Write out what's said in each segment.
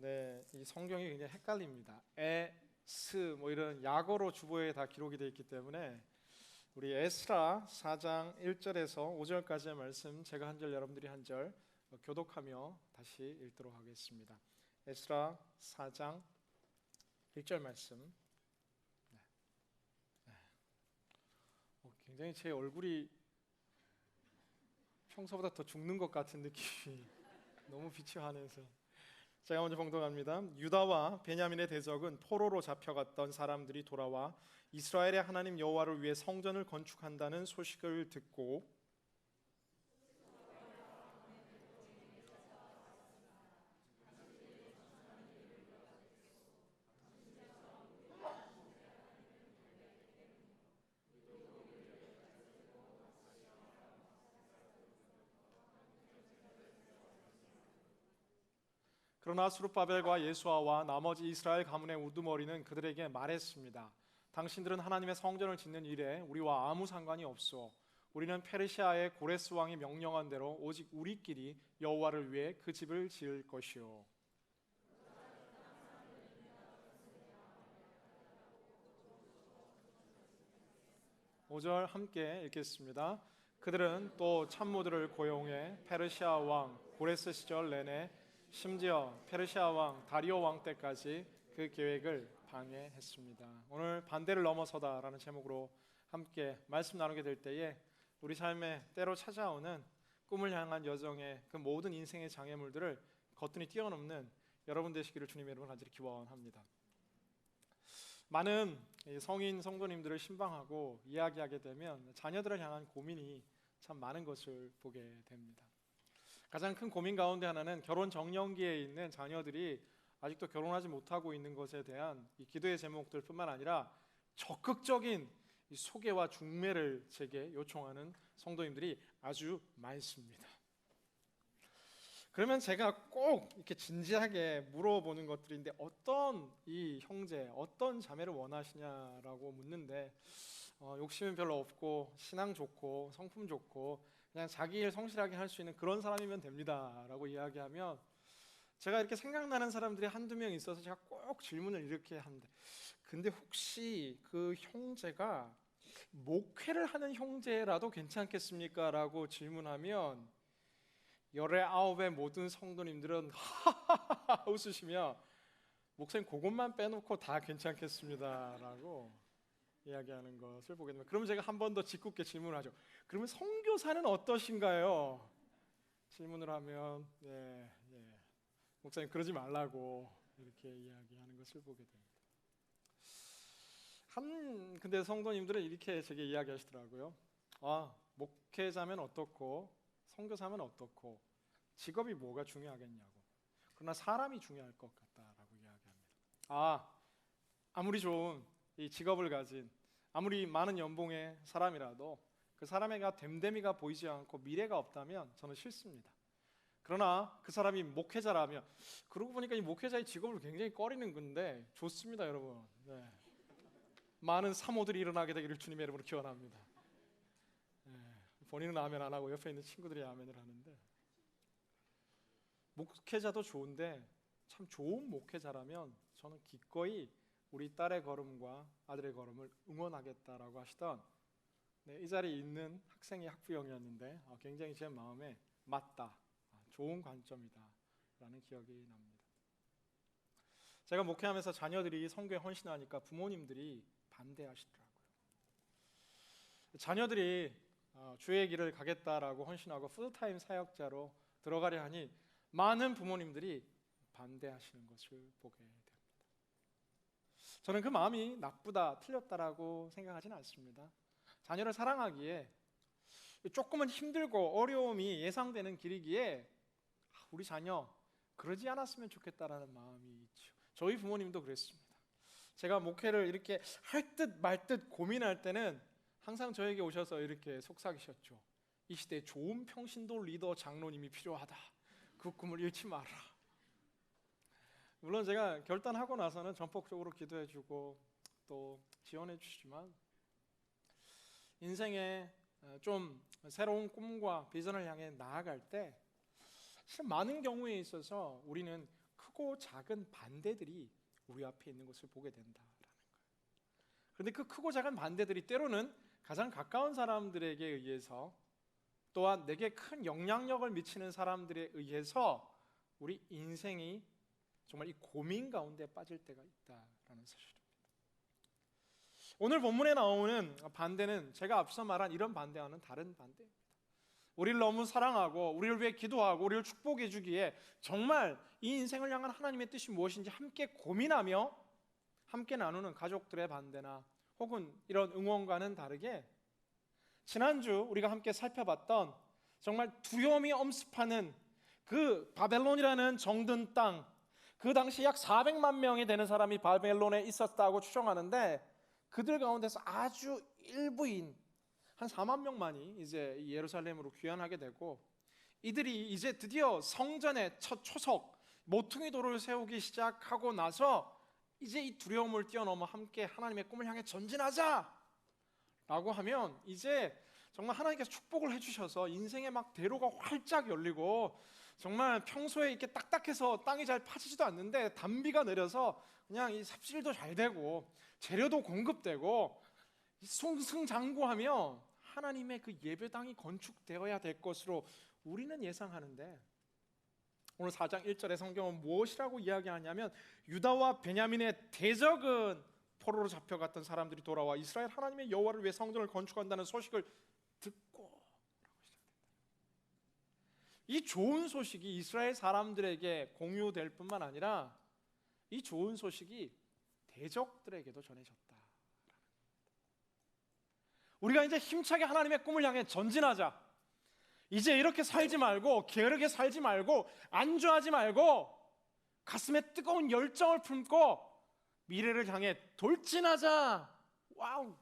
네, 이 성경이 굉장히 헷갈립니다. 스 뭐 이런 약어로 주보에 다 기록이 되어 있기 때문에 우리 에스라 4장 1절에서 5절까지의 말씀 제가 한 절 여러분들이 한 절 교독하며 다시 읽도록 하겠습니다. 에스라 4장 1절 말씀. 굉장히 제 얼굴이 평소보다 더 죽는 것 같은 느낌이 너무 빛이 환해서 제가 먼저 봉독합니다. 유다와 베냐민의 대적은 포로로 잡혀갔던 사람들이 돌아와 이스라엘의 하나님 여호와를 위해 성전을 건축한다는 소식을 듣고 그러나 스룹바벨과 예수아와 나머지 이스라엘 가문의 우두머리는 그들에게 말했습니다. 당신들은 하나님의 성전을 짓는 일에 우리와 아무 상관이 없어. 우리는 페르시아의 고레스 왕이 명령한 대로 오직 우리끼리 여호와를 위해 그 집을 지을 것이요. 5절 함께 읽겠습니다. 그들은 또 참모들을 고용해 페르시아 왕 고레스 시절 내내 심지어 페르시아 왕 다리오 왕 때까지 그 계획을 방해했습니다. 오늘 반대를 넘어서다라는 제목으로 함께 말씀 나누게 될 때에 우리 삶에 때로 찾아오는 꿈을 향한 여정의 그 모든 인생의 장애물들을 거뜬히 뛰어넘는 여러분 되시기를 주님의 이름으로 간절히 기원합니다. 많은 성인 성도님들을 신방하고 이야기하게 되면 자녀들을 향한 고민이 참 많은 것을 보게 됩니다. 가장 큰 고민 가운데 하나는 결혼 정년기에 있는 자녀들이 아직도 결혼하지 못하고 있는 것에 대한 이 기도의 제목들뿐만 아니라 적극적인 이 소개와 중매를 제게 요청하는 성도님들이 아주 많습니다. 그러면 제가 꼭 이렇게 진지하게 물어보는 것들인데 어떤 이 형제, 어떤 자매를 원하시냐라고 묻는데 욕심은 별로 없고 신앙 좋고 성품 좋고 그냥 자기 일 성실하게 할 수 있는 그런 사람이면 됩니다 라고 이야기하면 제가 이렇게 생각나는 사람들이 한두 명 있어서 제가 꼭 질문을 이렇게 하는데 근데 혹시 그 형제가 목회를 하는 형제라도 괜찮겠습니까? 라고 질문하면 19의 모든 성도님들은 하하하 웃으시며 목사님 그것만 빼놓고 다 괜찮겠습니다 라고 이야기하는 것을 보게 됩니다. 그러면 제가 한 번 더 짓궂게 질문을 하죠. 그러면 선교사는 어떠신가요? 질문을 하면 목사님 그러지 말라고 이렇게 이야기하는 것을 보게 됩니다. 근데 성도님들은 이렇게 제게 이야기하시더라고요. 목회자면 어떻고 선교사면 어떻고 직업이 뭐가 중요하겠냐고. 그러나 사람이 중요할 것 같다라고 이야기합니다. 아무리 좋은 이 직업을 가진 아무리 많은 연봉의 사람이라도 그 사람에게 됨됨이가 보이지 않고 미래가 없다면 저는 싫습니다. 그러나 그 사람이 목회자라면 그러고 보니까 이 목회자의 직업을 굉장히 꺼리는 건데 좋습니다 여러분. 많은 사모들이 일어나게 되기를 주님의 이름으로 기원합니다. 본인은 아멘 안 하고 옆에 있는 친구들이 아멘을 하는데 목회자도 좋은데 참 좋은 목회자라면 저는 기꺼이 우리 딸의 걸음과 아들의 걸음을 응원하겠다라고 하시던 이 자리에 있는 학생이 학부형이었는데 굉장히 제 마음에 맞다, 좋은 관점이다 라는 기억이 납니다. 제가 목회하면서 자녀들이 선교에 헌신하니까 부모님들이 반대하시더라고요. 자녀들이 주의 길을 가겠다라고 헌신하고 풀타임 사역자로 들어가려 하니 많은 부모님들이 반대하시는 것을 보게 됩니다. 저는 그 마음이 나쁘다, 틀렸다라고 생각하지는 않습니다. 자녀를 사랑하기에 조금은 힘들고 어려움이 예상되는 길이기에 우리 자녀 그러지 않았으면 좋겠다라는 마음이 있죠. 저희 부모님도 그랬습니다. 제가 목회를 이렇게 할 듯 말 듯 고민할 때는 항상 저에게 오셔서 이렇게 속삭이셨죠. 이 시대에 좋은 평신도 리더 장로님이 필요하다. 그 꿈을 잃지 마라. 물론 제가 결단하고 나서는 전폭적으로 기도해주고 또 지원해주시지만 인생에 좀 새로운 꿈과 비전을 향해 나아갈 때 사실 많은 경우에 있어서 우리는 그 크고 작은 반대들이 우리 앞에 있는 것을 보게 된다라는 거예요. 그런데 그 크고 작은 반대들이 때로는 가장 가까운 사람들에게 의해서, 또한 내게 큰 영향력을 미치는 사람들에 의해서 우리 인생이 정말 이 고민 가운데 빠질 때가 있다라는 사실입니다. 오늘 본문에 나오는 반대는 제가 앞서 말한 이런 반대와는 다른 반대입니다. 우리를 너무 사랑하고 우리를 위해 기도하고 우리를 축복해 주기에 정말 이 인생을 향한 하나님의 뜻이 무엇인지 함께 고민하며 함께 나누는 가족들의 반대나 혹은 이런 응원과는 다르게, 지난주 우리가 함께 살펴봤던 정말 두려움이 엄습하는 그 바벨론이라는 정든 땅, 그 당시 약 400만 명이 되는 사람이 바벨론에 있었다고 추정하는데, 그들 가운데서 아주 일부인 한 4만 명만이 이제 예루살렘으로 귀환하게 되고, 이들이 이제 드디어 성전의 첫 초석 모퉁이 돌을 세우기 시작하고 나서 이제 이 두려움을 뛰어넘어 함께 하나님의 꿈을 향해 전진하자 라고 하면, 이제 정말 하나님께서 축복을 해주셔서 인생의 막 대로가 활짝 열리고, 정말 평소에 이렇게 딱딱해서 땅이 잘 파지지도 않는데 단비가 내려서 그냥 이 삽질도 잘 되고 재료도 공급되고 승승장구하며 하나님의 그 예배당이 건축되어야 될 것으로 우리는 예상하는데, 오늘 4장 1절의 성경은 무엇이라고 이야기하냐면, 유다와 베냐민의 대적은 포로로 잡혀갔던 사람들이 돌아와 이스라엘 하나님의 여호와를 위해 성전을 건축한다는 소식을 듣고, 이 좋은 소식이 이스라엘 사람들에게 공유될 뿐만 아니라 이 좋은 소식이 대적들에게도 전해졌다. 우리가 이제 힘차게 하나님의 꿈을 향해 전진하자. 이제 이렇게 살지 말고 게으르게 살지 말고 안주하지 말고 가슴에 뜨거운 열정을 품고 미래를 향해 돌진하자. 와우!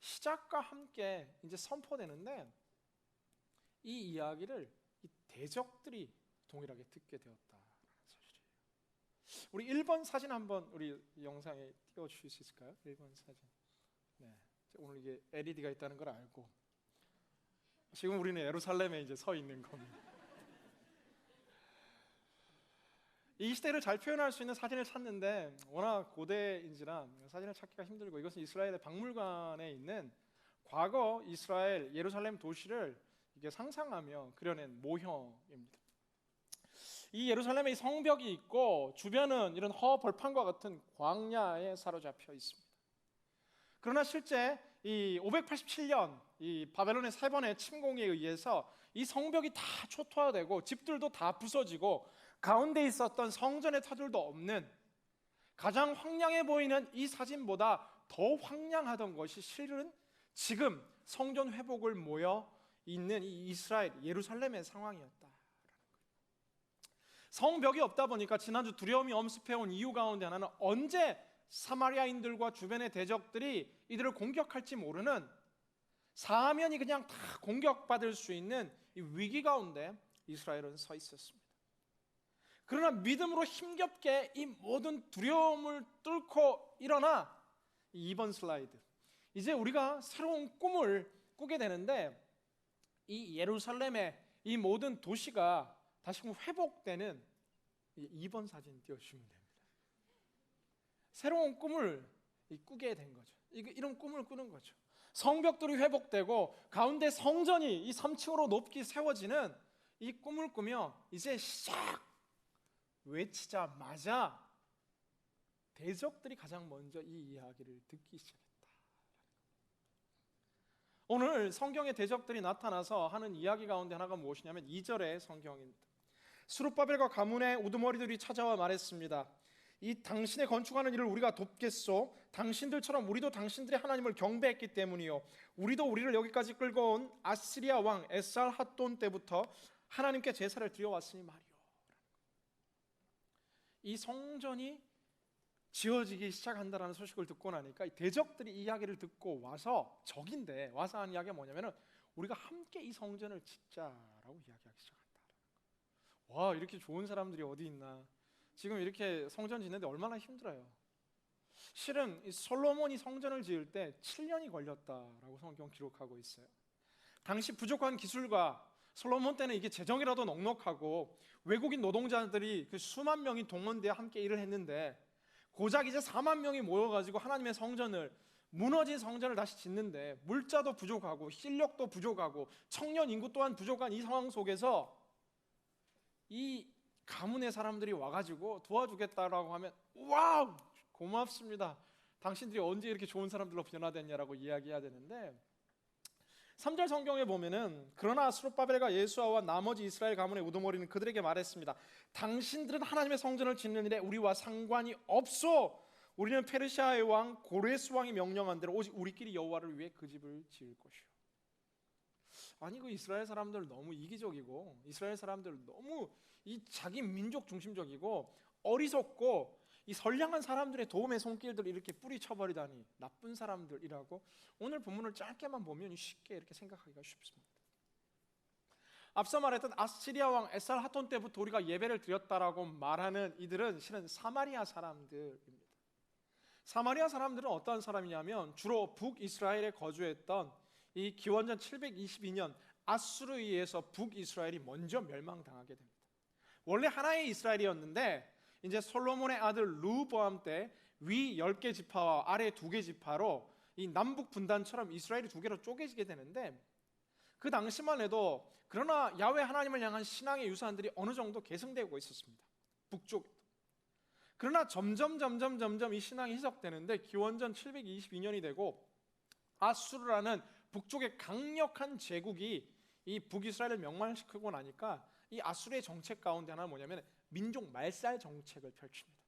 시작과 함께 이제 선포되는데, 이 이야기를 이 대적들이 동일하게 듣게 되었다라는 사실이에요. 우리 1번 사진 한번 우리 영상에 띄워주실 수 있을까요? 1번 사진. 네. 오늘 이게 LED가 있다는 걸 알고 지금 우리는 예루살렘에 이제 서 있는 겁니다. 이 시대를 잘 표현할 수 있는 사진을 찾는데 워낙 고대인지라 사진을 찾기가 힘들고, 이것은 이스라엘의 박물관에 있는 과거 이스라엘 예루살렘 도시를 이게 상상하며 그려낸 모형입니다. 이 예루살렘에 성벽이 있고 주변은 이런 허벌판과 같은 광야에 사로잡혀 있습니다. 그러나 실제 이 587년 이 바벨론의 세 번의 침공에 의해서 이 성벽이 다 초토화되고 집들도 다 부서지고 가운데 있었던 성전의 터들도 없는, 가장 황량해 보이는 이 사진보다 더 황량하던 것이 실은 지금 성전 회복을 모여 있는 이 이스라엘 예루살렘의 상황이었다. 성벽이 없다 보니까 지난주 두려움이 엄습해온 이유 가운데 하나는 언제 사마리아인들과 주변의 대적들이 이들을 공격할지 모르는, 사면이 그냥 다 공격받을 수 있는 이 위기 가운데 이스라엘은 서 있었습니다. 그러나 믿음으로 힘겹게 이 모든 두려움을 뚫고 일어나, 2번 슬라이드, 이제 우리가 새로운 꿈을 꾸게 되는데, 이 예루살렘의 이 모든 도시가 다시금 회복되는 2번 사진 띄워주시면 됩니다. 새로운 꿈을 꾸게 된 거죠. 이런 꿈을 꾸는 거죠. 성벽들이 회복되고 가운데 성전이 이 3층으로 높게 세워지는 이 꿈을 꾸며 이제 시작 외치자마자 대적들이 가장 먼저 이 이야기를 듣기 시작했다. 오늘 성경의 대적들이 나타나서 하는 이야기 가운데 하나가 무엇이냐면 2절의 성경입니다. 스룹바벨과 가문의 우두머리들이 찾아와 말했습니다. 이 당신의 건축하는 일을 우리가 돕겠소. 당신들처럼 우리도 당신들의 하나님을 경배했기 때문이요, 우리도 우리를 여기까지 끌고 온 아시리아 왕 에살핫돈 때부터 하나님께 제사를 드려왔으니 말이요. 이 성전이 지어지기 시작한다라는 소식을 듣고 나니까 이 대적들이 이 이야기를 듣고 와서, 적인데 와서 하는 이야기가 뭐냐면은 우리가 함께 이 성전을 짓자라고 이야기하기 시작한다. 와, 이렇게 좋은 사람들이 어디 있나. 지금 이렇게 성전 짓는데 얼마나 힘들어요. 실은 이 솔로몬이 성전을 지을 때 7년이 걸렸다라고 성경 기록하고 있어요. 당시 부족한 기술과 솔로몬 때는 이게 재정이라도 넉넉하고 외국인 노동자들이 그 수만 명이 동원되어 함께 일을 했는데, 고작 이제 4만 명이 모여가지고 하나님의 성전을, 무너진 성전을 다시 짓는데 물자도 부족하고 인력도 부족하고 청년 인구 또한 부족한 이 상황 속에서 이 가문의 사람들이 와가지고 도와주겠다라고 하면, 와우, 고맙습니다, 당신들이 언제 이렇게 좋은 사람들로 변화됐냐라고 이야기해야 되는데, 3절 성경에 보면은 그러나 스룹바벨과 예수아와 나머지 이스라엘 가문의 우두머리는 그들에게 말했습니다. 당신들은 하나님의 성전을 짓는 일에 우리와 상관이 없어. 우리는 페르시아의 왕 고레스 왕이 명령한 대로 오직 우리끼리 여호와를 위해 그 집을 지을 것이요. 아니, 그 이스라엘 사람들 너무 이기적이고, 이스라엘 사람들 너무 이 자기 민족 중심적이고 어리석고, 이 선량한 사람들의 도움의 손길들을 이렇게 뿌리쳐버리다니 나쁜 사람들이라고 오늘 본문을 짧게만 보면 쉽게 이렇게 생각하기가 쉽습니다. 앞서 말했던 아시리아 왕 에살하톤 때부터 우리가 예배를 드렸다라고 말하는 이들은 실은 사마리아 사람들입니다. 사마리아 사람들은 어떤 사람이냐면 주로 북이스라엘에 거주했던 이 기원전 722년 아수르에 의해서 북이스라엘이 먼저 멸망당하게 됩니다. 원래 하나의 이스라엘이었는데 이제 솔로몬의 아들 르호보암 때 위 10개 지파와 아래 2개 지파로 이 남북 분단처럼 이스라엘이 2개로 쪼개지게 되는데, 그 당시만 해도 그러나 야훼 하나님을 향한 신앙의 유산들이 어느 정도 계승되고 있었습니다, 북쪽에도. 그러나 점점 이 신앙이 희석되는데 기원전 722년이 되고 아수르라는 북쪽의 강력한 제국이 이 북이스라엘을 멸망시키고 나니까 이 아수르의 정책 가운데 하나는 뭐냐면 민족 말살 정책을 펼칩니다.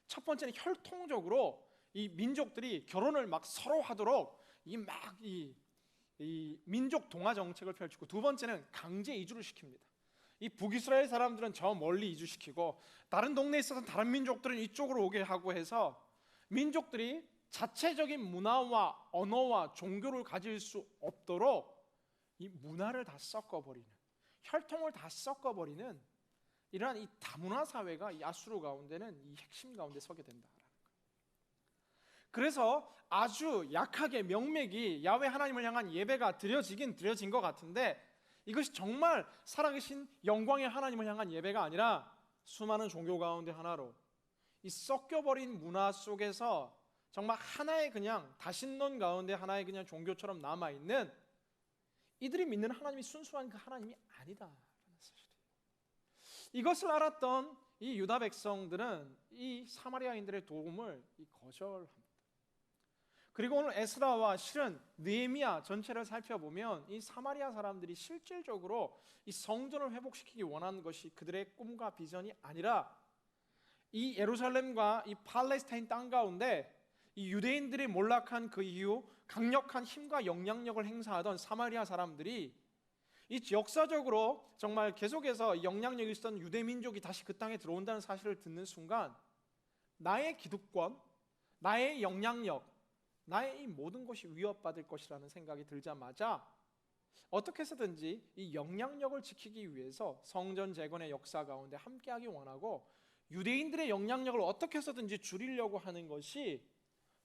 첫 번째는 혈통적으로 이 민족들이 결혼을 막 서로 하도록 이 민족 동화 정책을 펼치고, 두 번째는 강제 이주를 시킵니다. 이 북이스라엘 사람들은 저 멀리 이주시키고 다른 동네에 있어서 다른 민족들은 이쪽으로 오게 하고 해서 민족들이 자체적인 문화와 언어와 종교를 가질 수 없도록 이 문화를 다 섞어버리는, 혈통을 다 섞어버리는 이러한 이 다문화 사회가 이 아수르 가운데는 이 핵심 가운데 서게 된다라는 거예요. 그래서 아주 약하게 명맥이 야훼 하나님을 향한 예배가 드려진 것 같은데, 이것이 정말 살아계신 영광의 하나님을 향한 예배가 아니라 수많은 종교 가운데 하나로 이 섞여버린 문화 속에서 정말 하나의 그냥 다신론 가운데 하나의 그냥 종교처럼 남아있는, 이들이 믿는 하나님이 순수한 그 하나님이 아니다라는 사실이에요. 이것을 알았던 이 유다 백성들은 이 사마리아인들의 도움을 거절합니다. 그리고 오늘 에스라와 실은 느헤미야 전체를 살펴보면 이 사마리아 사람들이 실질적으로 이 성전을 회복시키기 원하는 것이 그들의 꿈과 비전이 아니라 이 예루살렘과 이 팔레스타인 땅 가운데 이 유대인들이 몰락한 그 이후 강력한 힘과 영향력을 행사하던 사마리아 사람들이 이 역사적으로 정말 계속해서 영향력이 있었던 유대 민족이 다시 그 땅에 들어온다는 사실을 듣는 순간, 나의 기득권, 나의 영향력, 나의 이 모든 것이 위협받을 것이라는 생각이 들자마자 어떻게 해서든지 이 영향력을 지키기 위해서 성전 재건의 역사 가운데 함께하기 원하고, 유대인들의 영향력을 어떻게 해서든지 줄이려고 하는 것이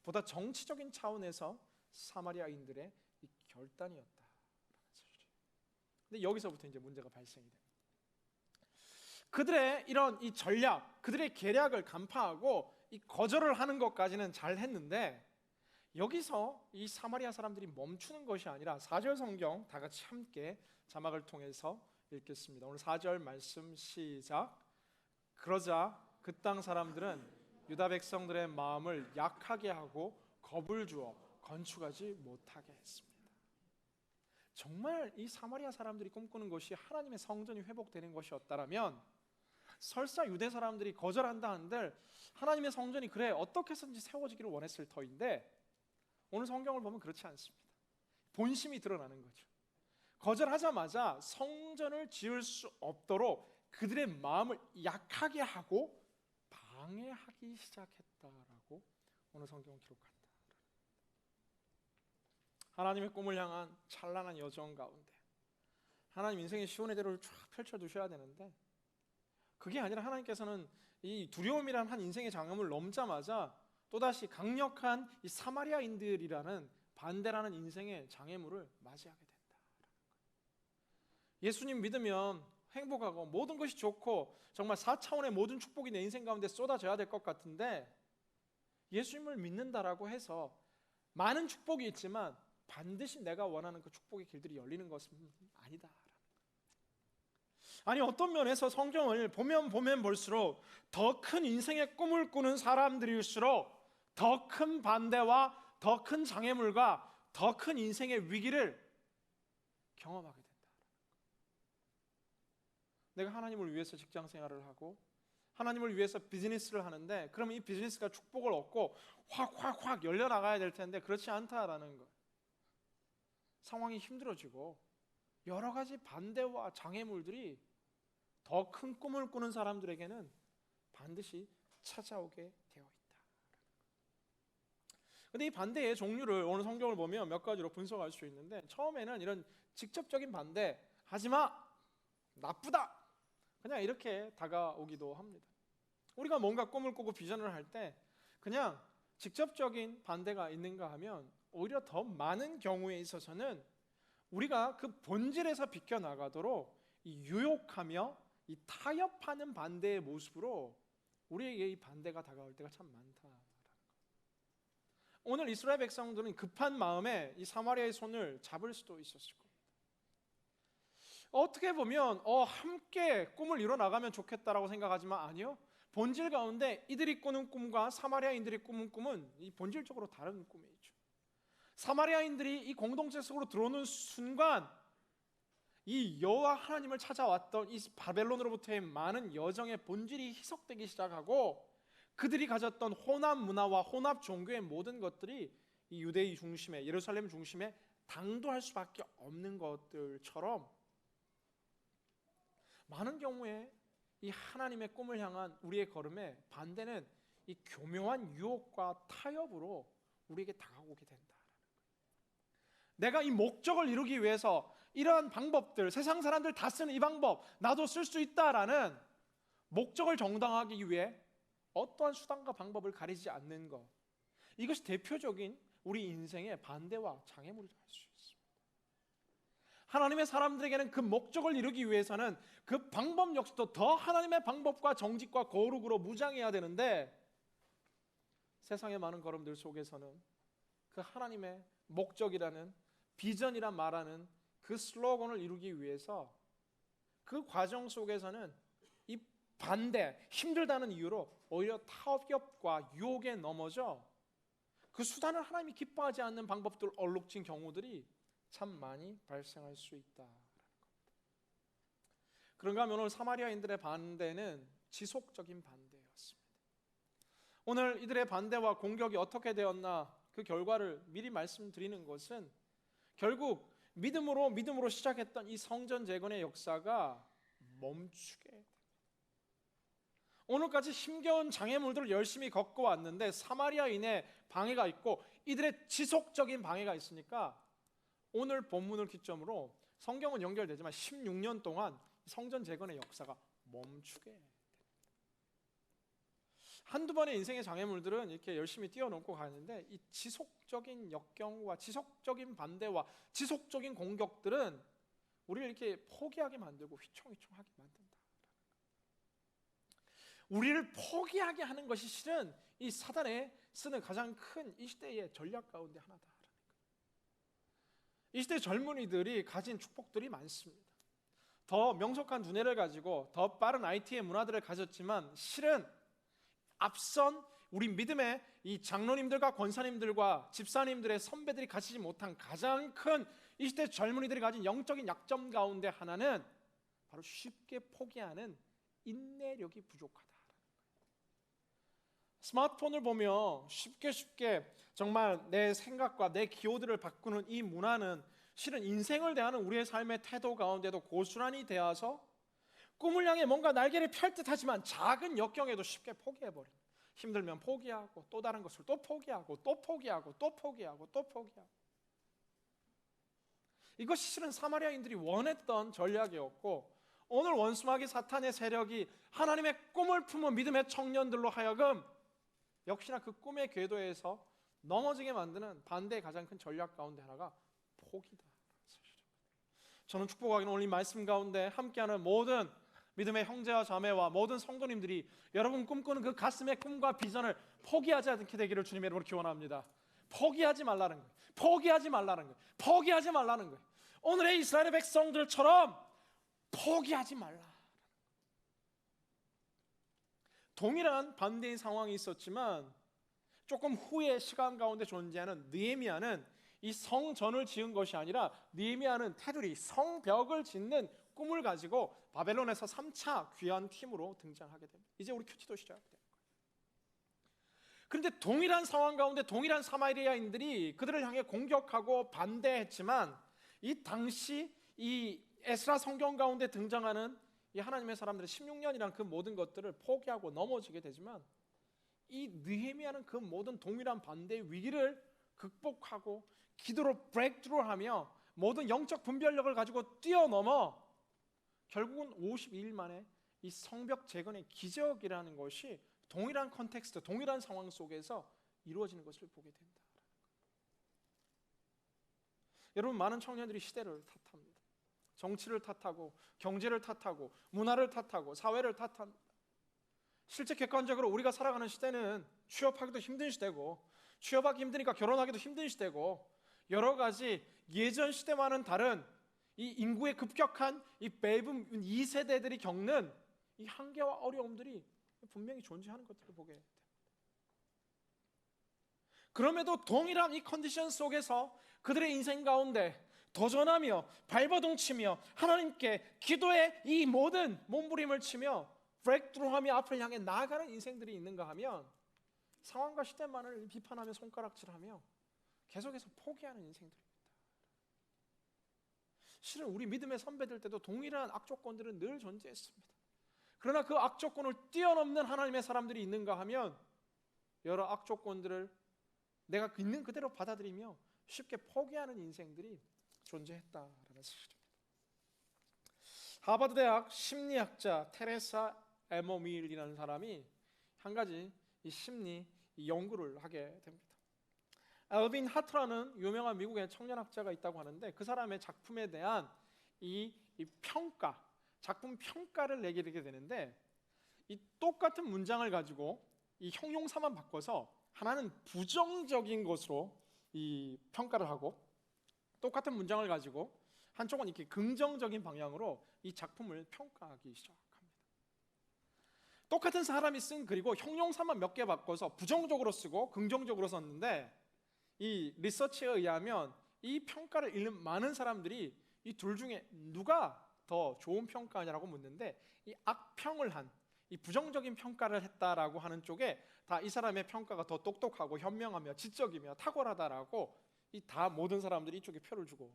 보다 정치적인 차원에서 사마리아인들의 이 결단이었다라는 사실이에요. 근데 여기서부터 이제 문제가 발생이 됩니다. 그들의 이런 이 전략, 그들의 계략을 간파하고 이 거절을 하는 것까지는 잘 했는데, 여기서 이 사마리아 사람들이 멈추는 것이 아니라 4절 성경 다 같이 함께 자막을 통해서 읽겠습니다. 오늘 4절 말씀 시작. 그러자 그 땅 사람들은 유다 백성들의 마음을 약하게 하고 겁을 주어 건축하지 못하게 했습니다. 정말 이 사마리아 사람들이 꿈꾸는 것이 하나님의 성전이 회복되는 것이었다면 설사 유대 사람들이 거절한다 한들 하나님의 성전이 그래 어떻게 해서든지 세워지기를 원했을 터인데, 오늘 성경을 보면 그렇지 않습니다. 본심이 드러나는 거죠. 거절하자마자 성전을 지을 수 없도록 그들의 마음을 약하게 하고 방해하기 시작했다라고 오늘 성경은 기록한다. 하나님의 꿈을 향한 찬란한 여정 가운데 하나님 인생의 시온의 대로를 쫙 펼쳐두셔야 되는데, 그게 아니라 하나님께서는 이 두려움이라는 한 인생의 장애물을 넘자마자 또다시 강력한 이 사마리아인들이라는 반대라는 인생의 장애물을 맞이하게 된다. 예수님 믿으면 행복하고 모든 것이 좋고 정말 4차원의 모든 축복이 내 인생 가운데 쏟아져야 될 것 같은데, 예수님을 믿는다라고 해서 많은 축복이 있지만 반드시 내가 원하는 그 축복의 길들이 열리는 것은 아니다. 아니, 어떤 면에서 성경을 보면 볼수록 더 큰 인생의 꿈을 꾸는 사람들일수록 더 큰 반대와 더 큰 장애물과 더 큰 인생의 위기를 경험하게 된다. 내가 하나님을 위해서 직장 생활을 하고 하나님을 위해서 비즈니스를 하는데, 그러면 이 비즈니스가 축복을 얻고 확 열려나가야 될 텐데 그렇지 않다라는 것. 상황이 힘들어지고 여러 가지 반대와 장애물들이 더 큰 꿈을 꾸는 사람들에게는 반드시 찾아오게 되어 있다. 그런데 이 반대의 종류를 오늘 성경을 보면 몇 가지로 분석할 수 있는데, 처음에는 이런 직접적인 반대, 하지마, 나쁘다, 그냥 이렇게 다가오기도 합니다. 우리가 뭔가 꿈을 꾸고 비전을 할 때 그냥 직접적인 반대가 있는가 하면 오히려 더 많은 경우에 있어서는 우리가 그 본질에서 비껴나가도록 이 유혹하며 이 타협하는 반대의 모습으로 우리에게 이 반대가 다가올 때가 참 많다. 오늘 이스라엘 백성들은 급한 마음에 이 사마리아의 손을 잡을 수도 있었을 겁니다. 어떻게 보면 함께 꿈을 이뤄 나가면 좋겠다라고 생각하지만 아니요, 본질 가운데 이들이 꾸는 꿈과 사마리아인들이 꾸는 꿈은 이 본질적으로 다른 꿈이죠. 사마리아인들이 이 공동체 속으로 들어오는 순간 이 여호와 하나님을 찾아왔던 이 바벨론으로부터의 많은 여정의 본질이 희석되기 시작하고, 그들이 가졌던 혼합 문화와 혼합 종교의 모든 것들이 이 유대의 중심에, 예루살렘 중심에 당도할 수밖에 없는 것들처럼 많은 경우에 이 하나님의 꿈을 향한 우리의 걸음에 반대는 이 교묘한 유혹과 타협으로 우리에게 다가오게 된다. 내가 이 목적을 이루기 위해서 이러한 방법들, 세상 사람들 다 쓰는 이 방법 나도 쓸 수 있다라는 목적을 정당화하기 위해 어떠한 수단과 방법을 가리지 않는 것, 이것이 대표적인 우리 인생의 반대와 장애물이라 할 수 있습니다. 하나님의 사람들에게는 그 목적을 이루기 위해서는 그 방법 역시도 더 하나님의 방법과 정직과 거룩으로 무장해야 되는데, 세상의 많은 걸음들 속에서는 그 하나님의 목적이라는 비전이란 말하는 그 슬로건을 이루기 위해서 그 과정 속에서는 이 반대, 힘들다는 이유로 오히려 타협과 유혹에 넘어져 그 수단을 하나님이 기뻐하지 않는 방법들 얼룩진 경우들이 참 많이 발생할 수 있다. 그런가 하면 오늘 사마리아인들의 반대는 지속적인 반대였습니다. 오늘 이들의 반대와 공격이 어떻게 되었나, 그 결과를 미리 말씀드리는 것은 결국 믿음으로 시작했던 이 성전 재건의 역사가 멈추게 됩니다. 오늘까지 힘겨운 장애물들을 열심히 겪고 왔는데 사마리아인의 방해가 있고 이들의 지속적인 방해가 있으니까 오늘 본문을 기점으로 성경은 연결되지만 16년 동안 성전 재건의 역사가 멈추게 됩니다. 한두 번의 인생의 장애물들은 이렇게 열심히 뛰어넘고 가는데 이 지속적인 역경과 지속적인 반대와 지속적인 공격들은 우리를 이렇게 포기하게 만들고 휘청휘청하게 만든다. 우리를 포기하게 하는 것이 실은 이 사단의 쓰는 가장 큰 이 시대의 전략 가운데 하나다. 이 시대 젊은이들이 가진 축복들이 많습니다. 더 명석한 두뇌를 가지고 더 빠른 IT의 문화들을 가졌지만 실은 앞선 우리 믿음의 이 장로님들과 권사님들과 집사님들의 선배들이 가지지 못한 가장 큰 이 시대 젊은이들이 가진 영적인 약점 가운데 하나는 바로 쉽게 포기하는 인내력이 부족하다. 스마트폰을 보며 쉽게 정말 내 생각과 내 기호들을 바꾸는 이 문화는 실은 인생을 대하는 우리의 삶의 태도 가운데도 고스란히 되어서 꿈을 향해 뭔가 날개를 펼 듯하지만 작은 역경에도 쉽게 포기해버립니다. 힘들면 포기하고 또 다른 것을 또 포기하고 또 포기하고 또 포기하고 또 포기하고. 이것이 실은 사마리아인들이 원했던 전략이었고 오늘 원수마귀 사탄의 세력이 하나님의 꿈을 품은 믿음의 청년들로 하여금 역시나 그 꿈의 궤도에서 넘어지게 만드는 반대의 가장 큰 전략 가운데 하나가 포기다. 저는 축복하기는 오늘 이 말씀 가운데 함께하는 모든 믿음의 형제와 자매와 모든 성도님들이 여러분 꿈꾸는 그 가슴의 꿈과 비전을 포기하지 않게 되기를 주님의 이름으로 기원합니다. 포기하지 말라는 거예요. 포기하지 말라는 거예요. 포기하지 말라는 거예요. 오늘의 이스라엘의 백성들처럼 포기하지 말라. 동일한 반대의 상황이 있었지만 조금 후의 시간 가운데 존재하는 느헤미야는 이 성전을 지은 것이 아니라 느헤미야는 테두리 성벽을 짓는 꿈을 가지고 바벨론에서 3차 귀환 팀으로 등장하게 됩니다. 이제 우리 큐티도 시작됩니다. 그런데 동일한 상황 가운데 동일한 사마리아인들이 그들을 향해 공격하고 반대했지만 이 당시 이 에스라 성경 가운데 등장하는 이 하나님의 사람들의 16년이란 그 모든 것들을 포기하고 넘어지게 되지만 이 느헤미야는 그 모든 동일한 반대의 위기를 극복하고 기도로 브레이크트루하며 모든 영적 분별력을 가지고 뛰어넘어 결국은 52일 만에 이 성벽 재건의 기적이라는 것이 동일한 컨텍스트, 동일한 상황 속에서 이루어지는 것을 보게 된다. 여러분, 많은 청년들이 시대를 탓합니다. 정치를 탓하고 경제를 탓하고 문화를 탓하고 사회를 탓합니다. 실제 객관적으로 우리가 살아가는 시대는 취업하기도 힘든 시대고 취업하기 힘드니까 결혼하기도 힘든 시대고 여러 가지 예전 시대와는 다른 이 인구의 급격한 이 베이비 2세대들이 겪는 이 한계와 어려움들이 분명히 존재하는 것들을 보게 됩니다. 그럼에도 동일한 이 컨디션 속에서 그들의 인생 가운데 도전하며 발버둥치며 하나님께 기도의 이 모든 몸부림을 치며 브레이크트루하며 앞을 향해 나아가는 인생들이 있는가 하면 상황과 시대만을 비판하며 손가락질하며 계속해서 포기하는 인생들입니다. 실은 우리 믿음의 선배들 때도 동일한 악조건들은 늘 존재했습니다. 그러나 그 악조건을 뛰어넘는 하나님의 사람들이 있는가 하면 여러 악조건들을 내가 있는 그대로 받아들이며 쉽게 포기하는 인생들이 존재했다라는 사실입니다. 하버드 대학 심리학자 테레사 에머밀이라는 사람이 한 가지 이 심리 연구를 하게 됩니다. 엘빈 하트라는 유명한 미국의 청년학자가 있다고 하는데 그 사람의 작품에 대한 이 평가, 작품 평가를 내게 되는데 이 똑같은 문장을 가지고 이 형용사만 바꿔서 하나는 부정적인 것으로 이 평가를 하고 똑같은 문장을 가지고 한쪽은 이렇게 긍정적인 방향으로 이 작품을 평가하기 시작합니다. 똑같은 사람이 쓴 글이고 형용사만 몇 개 바꿔서 부정적으로 쓰고 긍정적으로 썼는데 이 리서치에 의하면 이 평가를 읽는 많은 사람들이 이 둘 중에 누가 더 좋은 평가냐라고 묻는데 이 악평을 한, 이 부정적인 평가를 했다라고 하는 쪽에 다 이 사람의 평가가 더 똑똑하고 현명하며 지적이며 탁월하다라고 이 다 모든 사람들이 이쪽에 표를 주고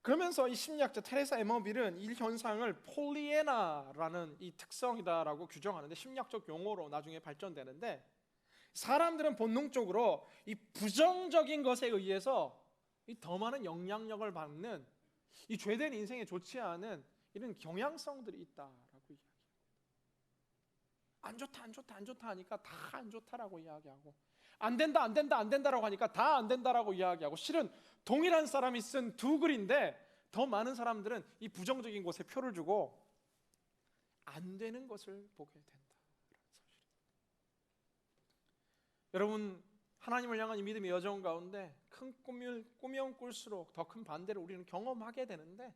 그러면서 이 심리학자 테레사 에머빌은 이 현상을 폴리에나라는 이 특성이다라고 규정하는데 심리학적 용어로 나중에 발전되는데 사람들은 본능적으로 이 부정적인 것에 의해서 이 더 많은 영향력을 받는 이 죄된 인생에 좋지 않은 이런 경향성들이 있다라고 이야기합니다. 안 좋다, 안 좋다, 안 좋다 하니까 다 안 좋다라고 이야기하고 안 된다, 안 된다, 안 된다라고 하니까 다 안 된다라고 이야기하고 실은 동일한 사람이 쓴 두 글인데 더 많은 사람들은 이 부정적인 것에 표를 주고 안 되는 것을 보게 된다라는 사실입니다. 여러분, 하나님을 향한 이 믿음의 여정 가운데 큰 꿈을 꾸면 꿀수록 더 큰 반대를 우리는 경험하게 되는데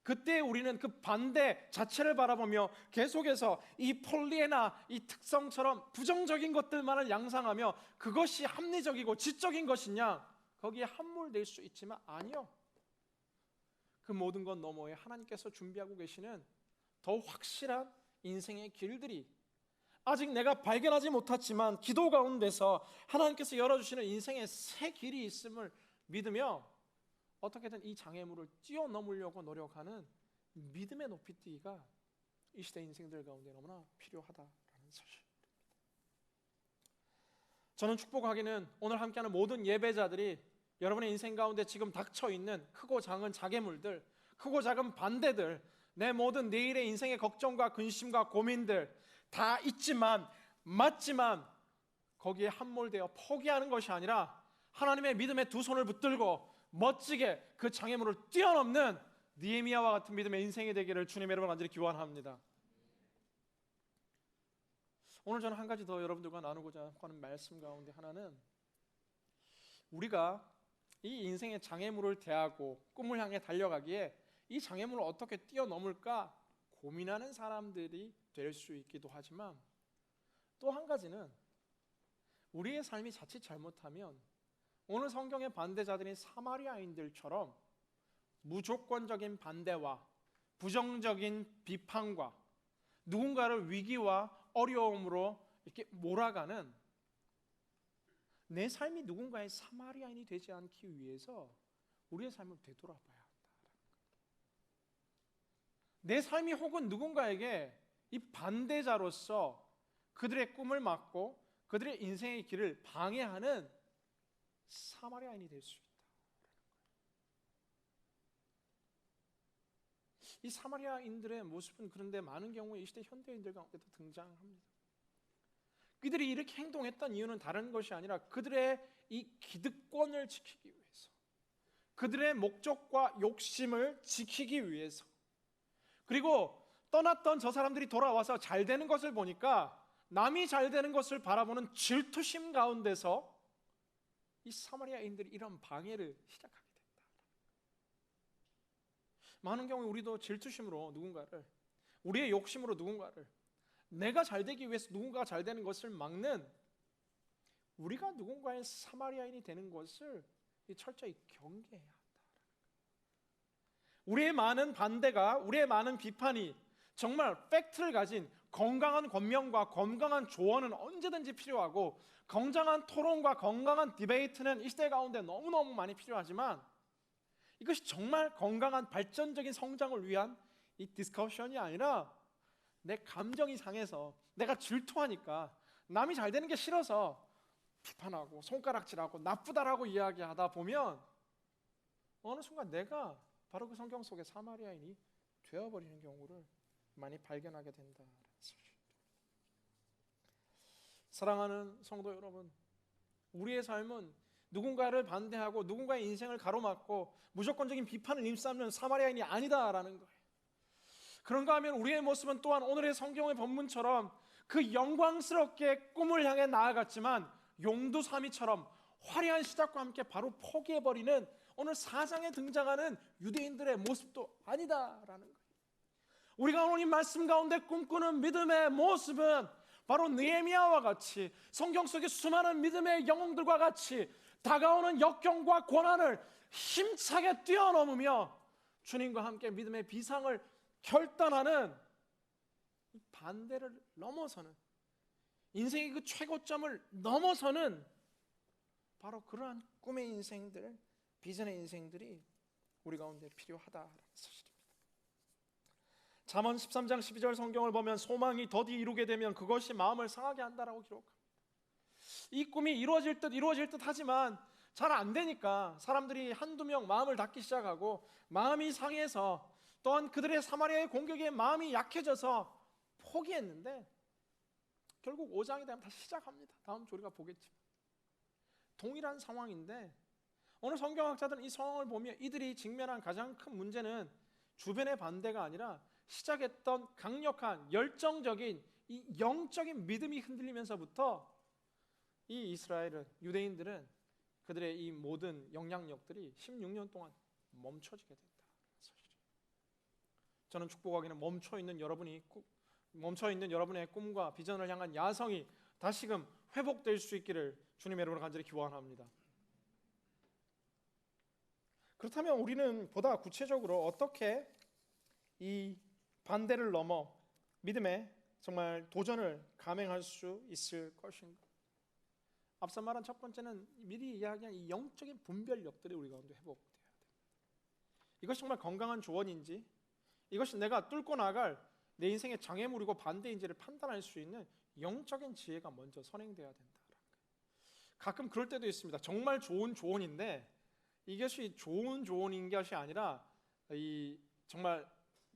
그때 우리는 그 반대 자체를 바라보며 계속해서 이 폴리에나 이 특성처럼 부정적인 것들만을 양상하며 그것이 합리적이고 지적인 것이냐 거기에 함몰될 수 있지만 아니요. 그 모든 것 너머에 하나님께서 준비하고 계시는 더 확실한 인생의 길들이 아직 내가 발견하지 못했지만 기도 가운데서 하나님께서 열어주시는 인생의 새 길이 있음을 믿으며 어떻게든 이 장애물을 뛰어넘으려고 노력하는 믿음의 높이뛰기가 이 시대 인생들 가운데 너무나 필요하다라는 사실입니다. 저는 축복하기는 오늘 함께하는 모든 예배자들이 여러분의 인생 가운데 지금 닥쳐있는 크고 작은 장애물들, 크고 작은 반대들, 내 모든 내일의 인생의 걱정과 근심과 고민들 다 있지만 맞지만 거기에 함몰되어 포기하는 것이 아니라 하나님의 믿음의 두 손을 붙들고 멋지게 그 장애물을 뛰어넘는 느헤미야와 같은 믿음의 인생이 되기를 주님의 이름으로 간절히 기원합니다. 오늘 저는 한 가지 더 여러분들과 나누고자 하는 말씀 가운데 하나는, 우리가 이 인생의 장애물을 대하고 꿈을 향해 달려가기에 이 장애물을 어떻게 뛰어넘을까 고민하는 사람들이 될 수 있기도 하지만, 또 한 가지는 우리의 삶이 자칫 잘못하면 오늘 성경의 반대자들인 사마리아인들처럼 무조건적인 반대와 부정적인 비판과 누군가를 위기와 어려움으로 이렇게 몰아가는, 내 삶이 누군가의 사마리아인이 되지 않기 위해서 우리의 삶을 되돌아봐야 한다. 내 삶이 혹은 누군가에게 이 반대자로서 그들의 꿈을 막고 그들의 인생의 길을 방해하는 사마리아인이 될 수 있다. 이 사마리아인들의 모습은 그런데 많은 경우에 이 시대 현대인들 가운데도 등장합니다. 그들이 이렇게 행동했던 이유는 다른 것이 아니라 그들의 이 기득권을 지키기 위해서, 그들의 목적과 욕심을 지키기 위해서, 그리고 떠났던 저 사람들이 돌아와서 잘 되는 것을 보니까 남이 잘 되는 것을 바라보는 질투심 가운데서 이 사마리아인들이 이런 방해를 시작하게 된다. 많은 경우 우리도 질투심으로 누군가를, 우리의 욕심으로 누군가를, 내가 잘 되기 위해서 누군가가 잘 되는 것을 막는, 우리가 누군가의 사마리아인이 되는 것을 철저히 경계해야 한다. 우리의 많은 반대가, 우리의 많은 비판이 정말 팩트를 가진 건강한 권면과 건강한 조언은 언제든지 필요하고, 건강한 토론과 건강한 디베이트는 이 시대 가운데 너무너무 많이 필요하지만, 이것이 정말 건강한 발전적인 성장을 위한 이 디스커션이 아니라 내 감정이 상해서, 내가 질투하니까, 남이 잘 되는 게 싫어서 비판하고 손가락질하고 나쁘다라고 이야기하다 보면 어느 순간 내가 바로 그 성경 속의 사마리아인이 되어버리는 경우를 많이 발견하게 된다는 사실입니다. 사랑하는 성도 여러분, 우리의 삶은 누군가를 반대하고 누군가의 인생을 가로막고 무조건적인 비판을 일삼는 사마리아인이 아니다라는 거예요. 그런가 하면 우리의 모습은 또한 오늘의 성경의 본문처럼 그 영광스럽게 꿈을 향해 나아갔지만 용두사미처럼 화려한 시작과 함께 바로 포기해버리는 오늘 4장에 등장하는 유대인들의 모습도 아니다라는 거예요. 우리가 오늘 이 말씀 가운데 꿈꾸는 믿음의 모습은 바로 느헤미야와 같이 성경 속의 수많은 믿음의 영웅들과 같이 다가오는 역경과 고난을 힘차게 뛰어넘으며 주님과 함께 믿음의 비상을 결단하는 반대를 넘어서는, 인생의 그 최고점을 넘어서는 바로 그러한 꿈의 인생들, 비전의 인생들이 우리 가운데 필요하다라는 사실입니다. 잠언 13장 12절 성경을 보면 소망이 더디 이루게 되면 그것이 마음을 상하게 한다라고 기록합니다. 이 꿈이 이루어질 듯 하지만 잘 안 되니까 사람들이 한두 명 마음을 닫기 시작하고 마음이 상해서, 또한 그들의 사마리아의 공격에 마음이 약해져서 포기했는데 결국 5장이 되면 다시 시작합니다. 다음 주 우리가 보겠지만 동일한 상황인데, 오늘 성경학자들은 이 상황을 보며 이들이 직면한 가장 큰 문제는 주변의 반대가 아니라 시작했던 강력한 열정적인 이 영적인 믿음이 흔들리면서부터 이 이스라엘은, 유대인들은 그들의 이 모든 영향력들이 16년 동안 멈춰지게 된다. 저는 축복하기는 멈춰있는 여러분의 꿈과 비전을 향한 야성이 다시금 회복될 수 있기를 주님의 이름으로 간절히 기원합니다. 그렇다면 우리는 보다 구체적으로 어떻게 이 반대를 넘어 믿음의 정말 도전을 감행할 수 있을 것인가? 앞서 말한 첫 번째는 미리 이야기한 이 영적인 분별력들이 우리 가운데 회복돼야 됩니다. 이것이 정말 건강한 조언인지, 이것이 내가 뚫고 나갈 내 인생의 장애물이고 반대인지를 판단할 수 있는 영적인 지혜가 먼저 선행돼야 된다. 가끔 그럴 때도 있습니다. 정말 좋은 조언인데 이것이 좋은 조언인 것이 아니라 이 정말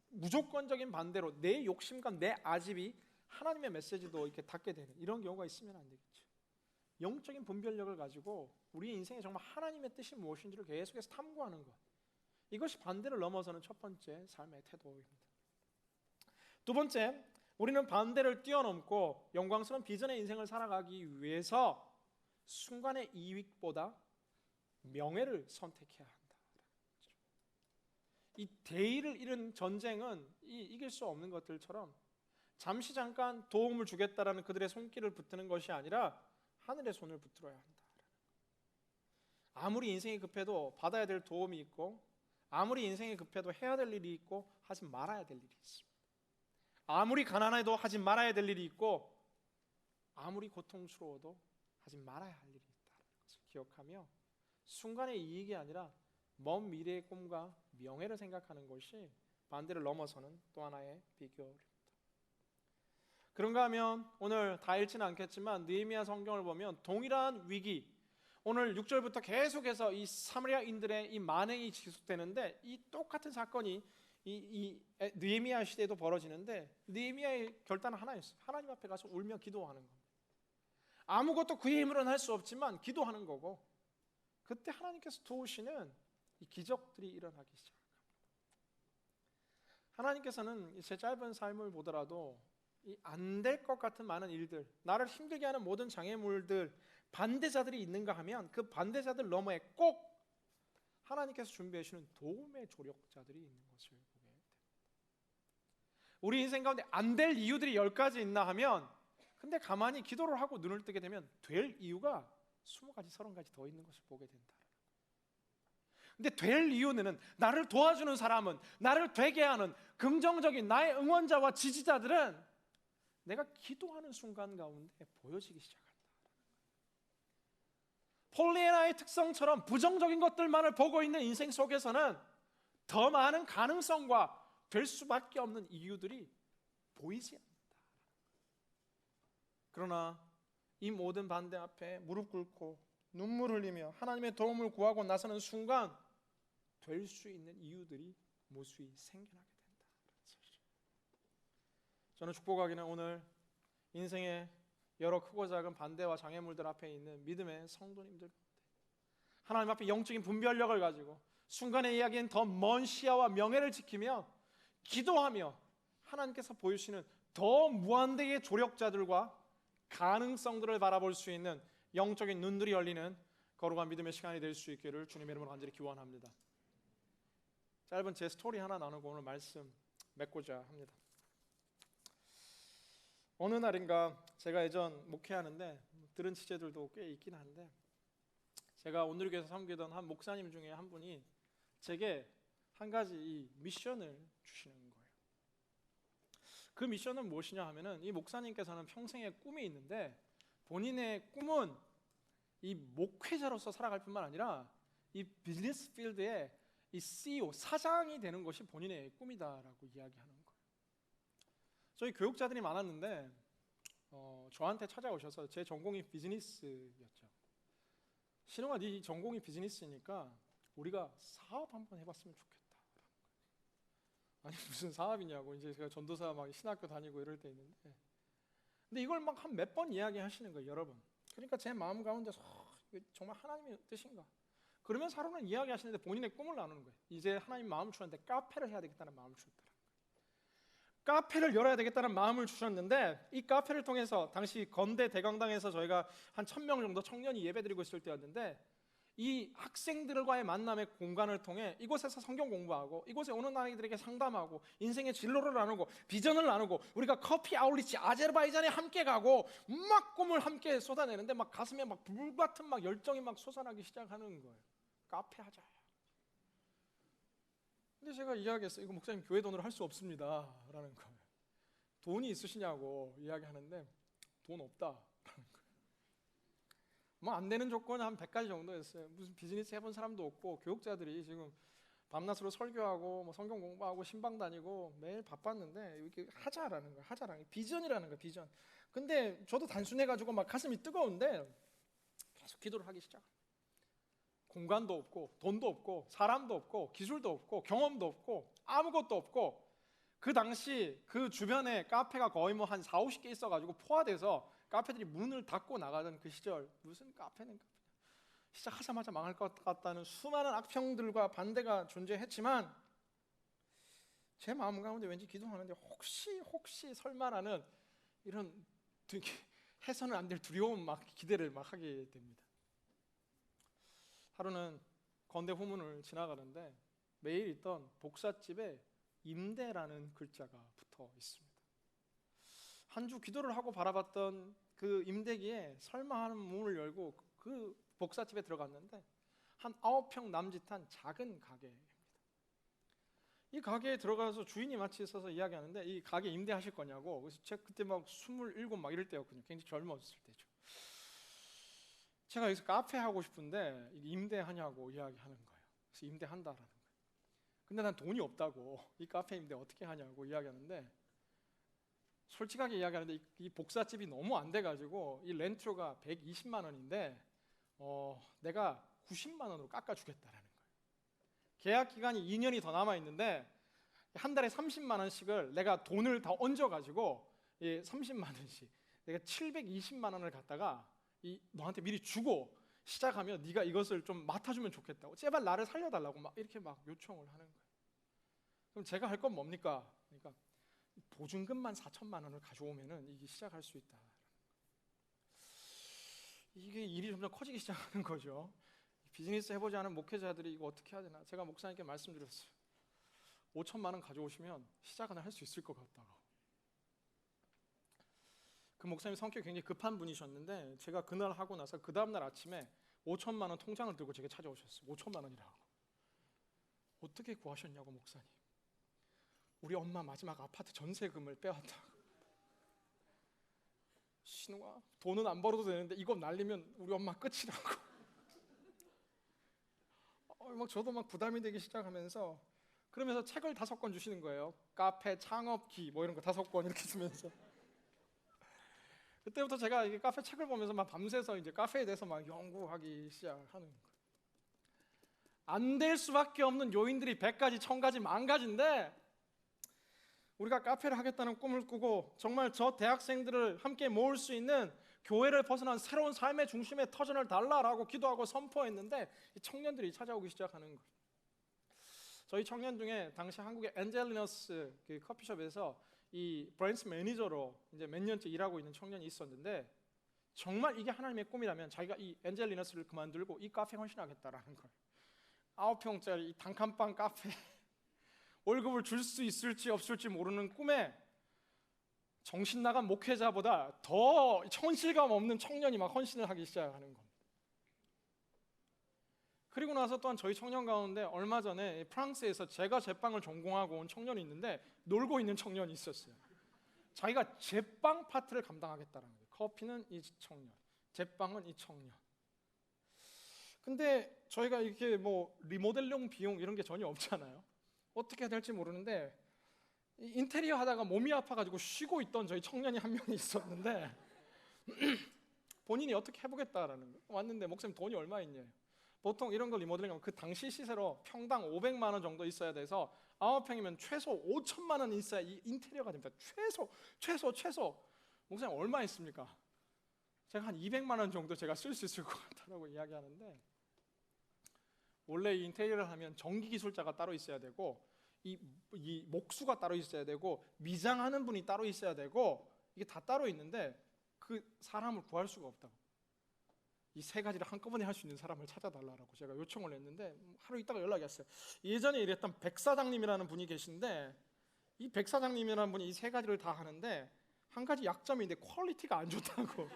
무조건적인 반대로 내 욕심과 내 아집이 하나님의 메시지도 이렇게 닿게 되는 이런 경우가 있으면 안 되겠죠. 영적인 분별력을 가지고 우리 인생에 정말 하나님의 뜻이 무엇인지를 계속해서 탐구하는 것, 이것이 반대를 넘어서는 첫 번째 삶의 태도입니다. 두 번째, 우리는 반대를 뛰어넘고 영광스러운 비전의 인생을 살아가기 위해서 순간의 이익보다 명예를 선택해야 한다. 이 대의를 잃은 전쟁은 이길 수 없는 것들처럼 잠시 잠깐 도움을 주겠다라는 그들의 손길을 붙드는 것이 아니라 하늘의 손을 붙들어야 한다. 아무리 인생이 급해도 받아야 될 도움이 있고, 아무리 인생이 급해도 해야 될 일이 있고, 하지 말아야 될 일이 있습니다. 아무리 가난해도 하지 말아야 될 일이 있고, 아무리 고통스러워도 하지 말아야 할 일이 있다는 것을 기억하며 순간의 이익이 아니라 먼 미래의 꿈과 명예를 생각하는 것이 반대를 넘어서는 또 하나의 비결입니다. 그런가 하면 오늘 다 읽지는 않겠지만 느헤미야 성경을 보면 동일한 위기, 오늘 6절부터 계속해서 이 사마리아인들의 이 만행이 지속되는데 이 똑같은 사건이 이 느헤미야 시대에도 벌어지는데 느헤미야의 결단은 하나였어요. 하나님 앞에 가서 울며 기도하는 겁니다. 아무것도 그의 힘으로는 할 수 없지만 기도하는 거고, 그때 하나님께서 도우시는 이 기적들이 일어나기 시작합니다. 하나님께서는 제 짧은 삶을 보더라도 이 안 될 것 같은 많은 일들, 나를 힘들게 하는 모든 장애물들, 반대자들이 있는가 하면 그 반대자들 너머에 꼭 하나님께서 준비해 주시는 도움의 조력자들이 있는 것을 보게 됩니다. 우리 인생 가운데 안 될 이유들이 10가지 있나 하면, 근데 가만히 기도를 하고 눈을 뜨게 되면 될 이유가 20가지, 30가지 더 있는 것을 보게 된다. 근데 될 이유는, 나를 도와주는 사람은, 나를 되게 하는 긍정적인 나의 응원자와 지지자들은 내가 기도하는 순간 가운데 보여지기 시작한다. 폴리애나의 특성처럼 부정적인 것들만을 보고 있는 인생 속에서는 더 많은 가능성과 될 수밖에 없는 이유들이 보이지 않는다. 그러나 이 모든 반대 앞에 무릎 꿇고 눈물 흘리며 하나님의 도움을 구하고 나서는 순간 될 수 있는 이유들이 무수히 생겨나게 된다. 저는 축복하기는 오늘 인생의 여러 크고 작은 반대와 장애물들 앞에 있는 믿음의 성도님들, 하나님 앞에 영적인 분별력을 가지고 순간의 이야기는 더 먼 시야와 명예를 지키며 기도하며 하나님께서 보여주시는 더 무한대의 조력자들과 가능성들을 바라볼 수 있는 영적인 눈들이 열리는 거룩한 믿음의 시간이 될 수 있기를 주님의 이름으로 간절히 기원합니다. 짧은 제 스토리 하나 나누고 오늘 말씀 맺고자 합니다. 어느 날인가 제가 예전 목회하는데 들은 지체들도 꽤 있긴 한데, 제가 온누리교회에서 섬기던 한 목사님 중에 한 분이 제게 한 가지 이 미션을 주시는 거예요. 그 미션은 무엇이냐 하면은, 이 목사님께서는 평생의 꿈이 있는데 본인의 꿈은 이 목회자로서 살아갈 뿐만 아니라 이 비즈니스 필드의 이 CEO, 사장이 되는 것이 본인의 꿈이다라고 이야기하는 거예요. 저희 교육자들이 많았는데 저한테 찾아오셔서, 제 전공이 비즈니스였죠. 신웅아, 네 전공이 비즈니스니까 우리가 사업 한번 해봤으면 좋겠다. 아니 무슨 사업이냐고, 이제 제가 전도사 막 신학교 다니고 이럴 때 있는데, 근데 이걸 막 한 몇 번 이야기하시는 거예요, 여러 번. 그러니까 제 마음 가운데서 이게 정말 하나님의 뜻인가? 그러면서 하루는 이야기하시는데 본인의 꿈을 나누는 거예요. 이제 하나님 마음을 주셨는데 카페를 해야 되겠다는 마음을 주셨더라고요. 카페를 열어야 되겠다는 마음을 주셨는데, 이 카페를 통해서 당시 건대 대강당에서 저희가 한 1000명 정도 청년이 예배드리고 있을 때였는데, 이 학생들과의 만남의 공간을 통해 이곳에서 성경 공부하고 이곳에 오는 아이들에게 상담하고 인생의 진로를 나누고 비전을 나누고 우리가 커피 아울리치 아제르바이잔에 함께 가고 막 꿈을 함께 쏟아내는데 막 가슴에 막 불같은 막 열정이 막 솟아나기 시작하는 거예요. 카페 하자. 근데 제가 이야기했어요. 이거 목사님 교회 돈으로 할 수 없습니다 라는 거예요. 돈이 있으시냐고 이야기하는데 돈 없다 라는 거예요. 뭐 안 되는 조건이 한 100가지 정도였어요. 무슨 비즈니스 해본 사람도 없고, 교육자들이 지금 밤낮으로 설교하고 뭐 성경 공부하고 신방 다니고 매일 바빴는데 이렇게 하자라는 거예요. 하자라는 게 비전이라는 거예요. 비전. 근데 저도 단순해가지고 막 가슴이 뜨거운데 계속 기도를 하기 시작합니다. 공간도 없고 돈도 없고 사람도 없고 기술도 없고 경험도 없고 아무것도 없고, 그 당시 그 주변에 카페가 거의 뭐 한 4, 50개 있어가지고 포화돼서 카페들이 문을 닫고 나가던 그 시절, 무슨 카페는 카페, 시작하자마자 망할 것 같다는 수많은 악평들과 반대가 존재했지만 제 마음 가운데 왠지 기도하는데 혹시 설마라는 이런 되게 해서는 안 될 두려움 막 기대를 막 하게 됩니다. 하루는 건대 후문을 지나가는데 매일 있던 복사집에 임대라는 글자가 붙어 있습니다. 한 주 기도를 하고 바라봤던 그 임대기에 설마 하는 문을 열고 그 복사집에 들어갔는데 한 9평 남짓한 작은 가게입니다. 이 가게에 들어가서 주인이 마치 있어서 이야기하는데 이 가게 임대하실 거냐고. 그래서 제가 그때 막 27 막 이럴 때였거든요. 굉장히 젊었을 때죠. 제가 여기서 카페 하고 싶은데 임대하냐고 이야기하는 거예요. 그래서 임대한다라는 거예요. 근데 난 돈이 없다고, 이 카페 임대 어떻게 하냐고 이야기하는데, 솔직하게 이야기하는데 이 복사집이 너무 안 돼가지고 이 렌트료가 120만 원인데 내가 90만 원으로 깎아주겠다라는 거예요. 계약 기간이 2년이 더 남아 있는데 한 달에 30만 원씩을 내가 돈을 다 얹어가지고 30만 원씩 내가 720만 원을 갖다가 너한테 미리 주고 시작하면 네가 이것을 좀 맡아주면 좋겠다고, 제발 나를 살려달라고 막 이렇게 막 요청을 하는 거예요. 그럼 제가 할 건 뭡니까? 그러니까 보증금만 4천만 원을 가져오면은 이게 시작할 수 있다. 이게 일이 점점 커지기 시작하는 거죠. 비즈니스 해보지 않은 목회자들이 이거 어떻게 해야 되나? 제가 목사님께 말씀드렸어요. 5천만 원 가져오시면 시작은 할 수 있을 것 같다고. 그 목사님 성격이 굉장히 급한 분이셨는데 제가 그날 하고 나서 그 다음날 아침에 5천만 원 통장을 들고 제게 찾아오셨어요. 5천만 원이라고. 어떻게 구하셨냐고. 목사님, 우리 엄마 마지막 아파트 전세금을 빼왔다. 신우아, 돈은 안 벌어도 되는데 이거 날리면 우리 엄마 끝이라고. 막 저도 막 부담이 되기 시작하면서, 그러면서 책을 5권 주시는 거예요. 카페 창업기 뭐 이런 거 5권 이렇게 쓰면서. 그때부터 제가 이 카페 책을 보면서 막 밤새서 이제 카페에 대해서 막 연구하기 시작하는 거예요. 안 될 수밖에 없는 요인들이 100가지, 1000가지, 10,000가지인데 우리가 카페를 하겠다는 꿈을 꾸고 정말 저 대학생들을 함께 모을 수 있는 교회를 벗어난 새로운 삶의 중심에 터전을 달라라고 기도하고 선포했는데 이 청년들이 찾아오기 시작하는 거예요. 저희 청년 중에 당시 한국의 엔젤리너스 그 커피숍에서 이 브랜치 매니저로 이제 몇 년째 일하고 있는 청년이 있었는데, 정말 이게 하나님의 꿈이라면 자기가 이 엔젤리너스를 그만두고 이 카페에 헌신하겠다라는 거예요. 9평짜리 이 단칸방 카페 월급을 줄 수 있을지 없을지 모르는 꿈에 정신 나간 목회자보다 더 현실감 없는 청년이 막 헌신을 하기 시작하는 겁니다. 그리고 나서 또한 저희 청년 가운데 얼마 전에 프랑스에서 제가 제빵을 전공하고 온 청년이 있는데 놀고 있는 청년이 있었어요. 자기가 제빵 파트를 감당하겠다는 거예요. 커피는 이 청년, 제빵은 이 청년. 근데 저희가 이렇게 뭐 리모델링 비용 이런 게 전혀 없잖아요. 어떻게 해야 될지 모르는데 인테리어 하다가 몸이 아파가지고 쉬고 있던 저희 청년이 한 명이 있었는데 본인이 어떻게 해보겠다라는 거예요. 왔는데 목사님 돈이 얼마 있냐. 보통 이런 거 리모델링하면 그 당시 시세로 평당 500만 원 정도 있어야 돼서 9평이면 최소 5천만 원 있어야 이 인테리어가 됩니다. 최소. 목사님 얼마 있습니까? 제가 한 200만 원 정도 제가 쓸 수 있을 것 같다라고 이야기하는데, 원래 이 인테리어를 하면 전기 기술자가 따로 있어야 되고 이 목수가 따로 있어야 되고 미장하는 분이 따로 있어야 되고 이게 다 따로 있는데 그 사람을 구할 수가 없다고. 이 3가지를 한꺼번에 할 수 있는 사람을 찾아달라고 제가 요청을 했는데 하루 있다가 연락이 왔어요. 예전에 일했던 백 사장님이라는 분이 계신데 이 백 사장님이라는 분이 이 3가지를 다 하는데 한 가지 약점이 있는데 퀄리티가 안 좋다고.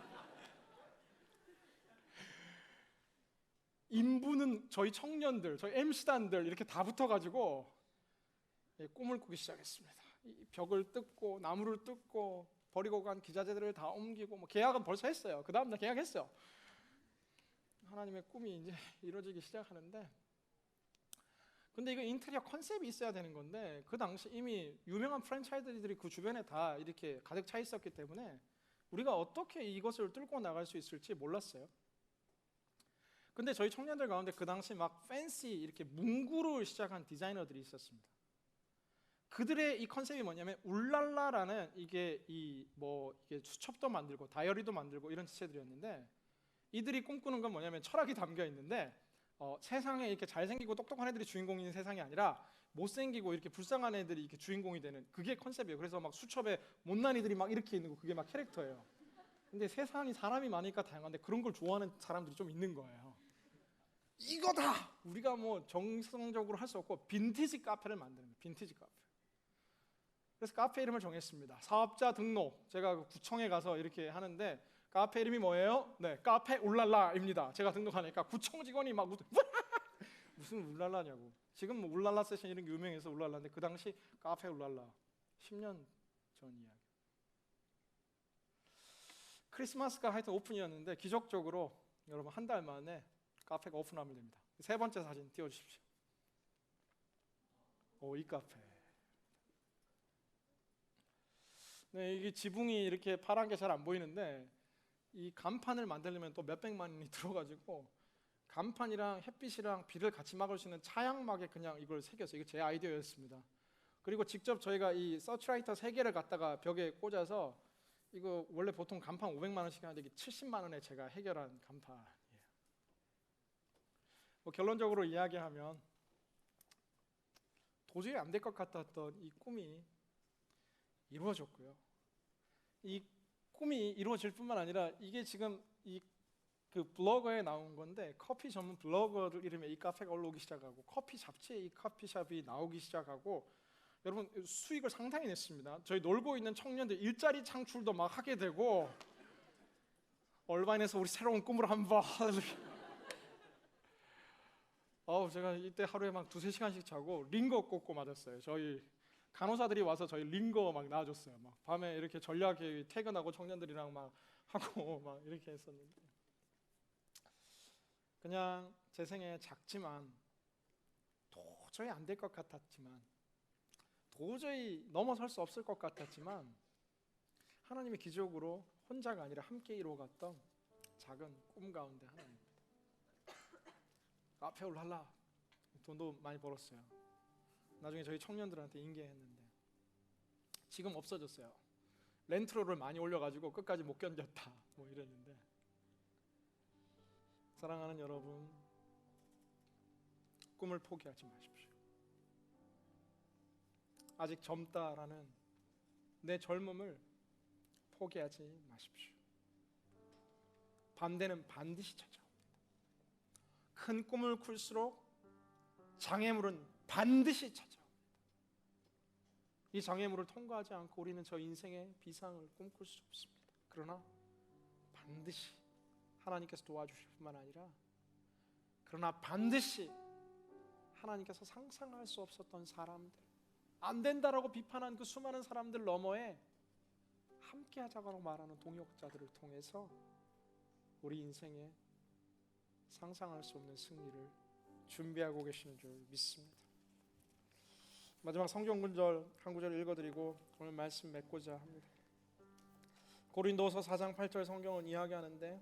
인부는 저희 청년들, 저희 MC단들 이렇게 다 붙어가지고 꿈을 꾸기 시작했습니다. 이 벽을 뜯고 나무를 뜯고 버리고 간 기자재들을 다 옮기고 뭐 계약은 벌써 했어요. 그 다음날 계약했어요. 하나님의 꿈이 이제 이루어지기 시작하는데, 근데 이거 인테리어 컨셉이 있어야 되는 건데 그 당시 이미 유명한 프랜차이즈들이 그 주변에 다 이렇게 가득 차 있었기 때문에 우리가 어떻게 이것을 뚫고 나갈 수 있을지 몰랐어요. 근데 저희 청년들 가운데 그 당시 막 팬시 이렇게 문구를 시작한 디자이너들이 있었습니다. 그들의 이 컨셉이 뭐냐면 울랄라라는 이게 이게 수첩도 만들고 다이어리도 만들고 이런 지체들이었는데, 이들이 꿈꾸는 건 뭐냐면 철학이 담겨 있는데, 세상에 이렇게 잘생기고 똑똑한 애들이 주인공인 세상이 아니라 못생기고 이렇게 불쌍한 애들이 이렇게 주인공이 되는, 그게 컨셉이에요. 그래서 막 수첩에 못난 이들이 막 이렇게 있는 거, 그게 막 캐릭터예요. 근데 세상이 사람이 많으니까 다양한데 그런 걸 좋아하는 사람들이 좀 있는 거예요. 이거다! 우리가 뭐 정성적으로 할 수 없고 빈티지 카페를 만드는 거예요. 빈티지 카페. 그래서 카페 이름을 정했습니다. 사업자 등록. 제가 그 구청에 가서 이렇게 하는데 카페 이름이 뭐예요? 네, 카페 울랄라입니다. 제가 등록하니까 구청 직원이 막 무슨 울랄라냐고. 지금 뭐 울랄라 세션 이런 게 유명해서 울랄라인데 그 당시 카페 울랄라 10년 전 이야기. 크리스마스가 하여튼 오픈이었는데 기적적으로 여러분 한 달 만에 카페가 오픈하면 됩니다. 세 번째 사진 띄워주십시오. 이 카페. 네, 이게 지붕이 이렇게 파란 게 잘 안 보이는데 이 간판을 만들려면 또 몇백만 원이 들어가지고 간판이랑 햇빛이랑 비를 같이 막을 수 있는 차양막에 그냥 이걸 새겼어요. 이게 제 아이디어였습니다. 그리고 직접 저희가 이 서치라이터 3개를 갖다가 벽에 꽂아서, 이거 원래 보통 간판 500만 원씩 하는데 이게 70만 원에 제가 해결한 간판이에요. 뭐 결론적으로 이야기하면 도저히 안 될 것 같았던 이 꿈이 이루어졌고요. 이 꿈이 이루어질 뿐만 아니라 이게 지금 그 블로거에 나온 건데, 커피 전문 블로거들 이름에 이 카페가 올라오기 시작하고 커피 잡지에 이 커피숍이 나오기 시작하고, 여러분 수익을 상당히 냈습니다. 저희 놀고 있는 청년들 일자리 창출도 막 하게 되고, 얼바인에서 우리 새로운 꿈을 한번 제가 이때 하루에 막 2-3시간씩 자고 링거 꽂고 맞았어요. 저희 간호사들이 와서 저희 링거 막 놔줬어요. 막 밤에 이렇게 전략에 퇴근하고 청년들이랑 막 하고 막 이렇게 했었는데, 그냥 제 생에 작지만 도저히 안 될 것 같았지만, 도저히 넘어설 수 없을 것 같았지만, 하나님의 기적으로 혼자가 아니라 함께 이루어갔던 작은 꿈 가운데 하나입니다. 카페 울랄라. 돈도 많이 벌었어요. 나중에 저희 청년들한테 인계했는데 지금 없어졌어요. 렌트로를 많이 올려가지고 끝까지 못 견뎠다 뭐 이랬는데, 사랑하는 여러분, 꿈을 포기하지 마십시오. 아직 젊다라는 내 젊음을 포기하지 마십시오. 반대는 반드시 찾아옵니다. 큰 꿈을 꿀수록 장애물은 반드시 찾아옵니다. 이 장애물을 통과하지 않고 우리는 저 인생의 비상을 꿈꿀 수 없습니다. 그러나 반드시 하나님께서 도와주실 뿐만 아니라, 그러나 반드시 하나님께서 상상할 수 없었던 사람들, 안 된다라고 비판한 그 수많은 사람들 너머에 함께 하자고 말하는 동역자들을 통해서 우리 인생에 상상할 수 없는 승리를 준비하고 계시는 줄 믿습니다. 마지막 성경 구절 한 구절 읽어드리고 오늘 말씀 맺고자 합니다. 고린도서 4장 8절 성경은 이야기하는데,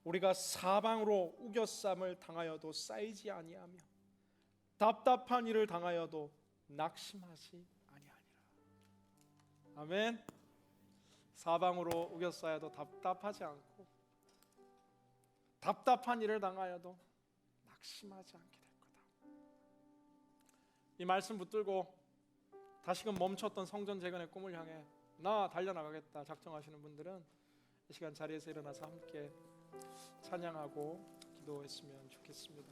우리가 사방으로 우겨쌈을 당하여도 쌓이지 아니하며 답답한 일을 당하여도 낙심하지 아니하니라. 아멘. 사방으로 우겨싸여도 답답하지 않고, 답답한 일을 당하여도 낙심하지 않게 될 거다. 이 말씀 붙들고 다시금 멈췄던 성전 재건의 꿈을 향해 나 달려나가겠다 작정하시는 분들은 이 시간 자리에서 일어나서 함께 찬양하고 기도했으면 좋겠습니다.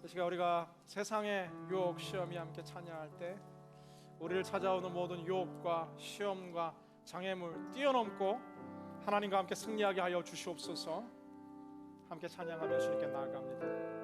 이 시간 우리가 세상의 유혹, 시험이 함께 찬양할 때 우리를 찾아오는 모든 유혹과 시험과 장애물 뛰어넘고 하나님과 함께 승리하게 하여 주시옵소서. 함께 찬양하며 주님께 나아갑니다.